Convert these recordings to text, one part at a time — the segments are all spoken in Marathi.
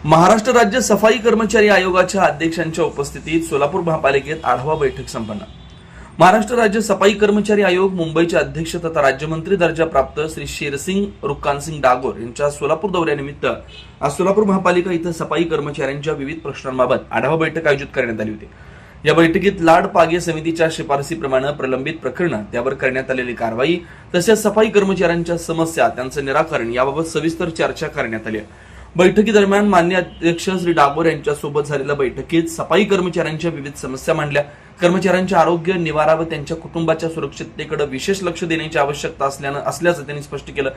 महाराष्ट्र राज्य सफाई कर्मचारी आयोगाच्या अध्यक्षांच्या उपस्थितीत सोलापूर महापालिकेत आढावा बैठक संपन्न। महाराष्ट्र राज्य सफाई कर्मचारी आयोग मुंबईचे अध्यक्ष तथा राज्यमंत्री दर्जा प्राप्त श्री शेरसिंग रुक्कानसिंग डागोर यांच्या सोलापूर दौऱ्यानिमित्त आज सोलापूर महापालिका इथं सफाई कर्मचाऱ्यांच्या विविध प्रश्नांबाबत आढावा बैठक आयोजित करण्यात आली होती। या बैठकीत लाड पागे समितीच्या शिफारसीप्रमाणे प्रलंबित प्रकरणं, त्यावर करण्यात आलेली कारवाई तसेच सफाई कर्मचाऱ्यांच्या समस्या, त्यांचं निराकरण याबाबत सविस्तर चर्चा करण्यात आली। बैठकीदरम्यान मान्य अध्यक्ष श्री डागोर यांच्यासोबत झालेल्या बैठकीत सफाई कर्मचाऱ्यांच्या विविध समस्या मांडल्या। कर्मचाऱ्यांचे आरोग्य, निवारा व त्यांच्या कुटुंबाच्या सुरक्षिततेकडे विशेष लक्ष देण्याची आवश्यकता असल्याचं त्यांनी स्पष्ट केलं।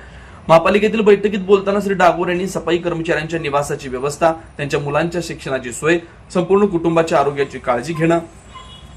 महापालिकेतील बैठकीत बोलताना श्री डागोर यांनी सफाई कर्मचाऱ्यांच्या निवासाची व्यवस्था, त्यांच्या मुलांच्या शिक्षणाची सोय, संपूर्ण कुटुंबाच्या आरोग्याची काळजी घेणं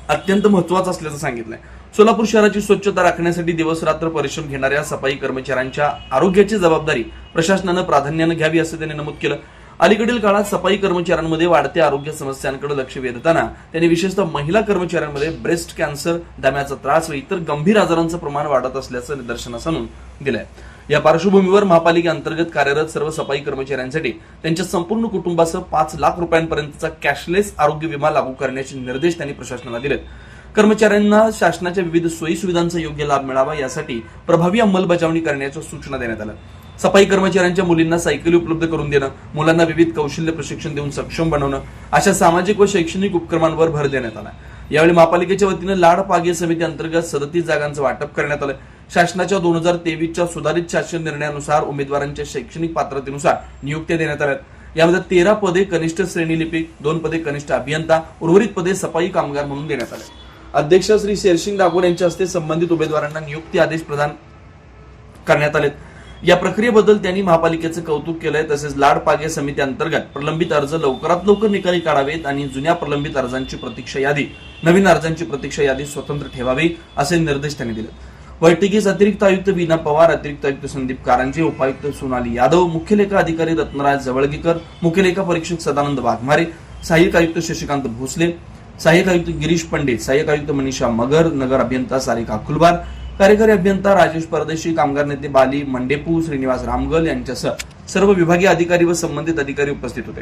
अत्यंत महत्त्वाचं असल्याचं सांगितलंय। सोलापूर शहराची स्वच्छता राखण्यासाठी दिवस रात्र परिश्रम घेणाऱ्या सफाई कर्मचाऱ्यांच्या आरोग्याची जबाबदारी प्रशासनानं प्राधान्याने घ्यावी असं त्यांनी नमूद केलं। अलीकडील काळात सफाई कर्मचाऱ्यांमध्ये वाढत्या आरोग्य समस्यांकडे लक्ष वेधताना त्यांनी विशेषतः महिला कर्मचाऱ्यांमध्ये ब्रेस्ट कॅन्सर, दम्याचा त्रास व इतर गंभीर आजारांचं प्रमाण वाढत असल्याचं निदर्शनास आणून दिलंय। या पार्श्वभूमीवर महापालिकेअंतर्गत कार्यरत सर्व सफाई कर्मचाऱ्यांसाठी त्यांच्या संपूर्ण कुटुंबासह 5 लाख रुपयांपर्यंतचा कॅशलेस आरोग्य विमा लागू करण्याचे निर्देश त्यांनी प्रशासनाला दिलेत। कर्मचाऱ्यांना शासनाच्या विविध सोयी सुविधांचा योग्य लाभ मिळावा यासाठी प्रभावी अंमलबजावणी करण्याच्या सूचना देण्यात आल्या। सफाई कर्मचाऱ्यांच्या मुलींना सायकली उपलब्ध करून देणं, मुलांना विविध कौशल्य प्रशिक्षण देऊन सक्षम बनवणं अशा सामाजिक व शैक्षणिक उपक्रमांवर भर देण्यात आला। यावेळी महापालिकेच्या वतीने लाड पागे समिती अंतर्गत 37 जागांचं वाटप करण्यात आलं। शासनाच्या 2023च्या सुधारित शासन निर्णयानुसार उमेदवारांच्या शैक्षणिक पात्रतेनुसार नियुक्त्या देण्यात आल्या। यामध्ये 13 पदे कनिष्ठ श्रेणी लिपिक, 2 पदे कनिष्ठ अभियंता, उर्वरित पदे सफाई कामगार म्हणून देण्यात आले। अध्यक्ष श्री शेरसिंग डागोर यांच्या हस्ते संबंधित उमेदवारांना नियुक्ती आदेश प्रदान करण्यात आले। या प्रक्रियेबद्दल त्यांनी महापालिकेचं कौतुक केलंय। तसेच लाड पागे समिती अंतर्गत प्रलंबित अर्ज लवकरात लवकर निकाली काढावेत आणि जुन्या प्रलंबित अर्जांची प्रतीक्षा यादी, नवीन अर्जांची प्रतीक्षा यादी स्वतंत्र ठेवावी असे निर्देश त्यांनी दिले। बैठकीस अतिरिक्त आयुक्त वीणा पवार, अतिरिक्त आयुक्त संदीप कारंजे, उपायुक्त सोनाली यादव, मुख्य लेखा अधिकारी रत्नराज जवळगीकर, मुख्य लेखा परीक्षक सदानंद वाघमारे, सहाय्यक आयुक्त शशिकांत भोसले, सहाय्यक आयुक्त गिरीश पंडित, सहाय्यक आयुक्त मनीषा मगर, नगर अभियंता सारिका खुलबार, कार्यकारी अभियंता राजेश परदेशी, कामगार नेते बाली मंडेपू, श्रीनिवास रामगल यांच्यासह सर्व विभागीय अधिकारी व संबंधित अधिकारी उपस्थित होते।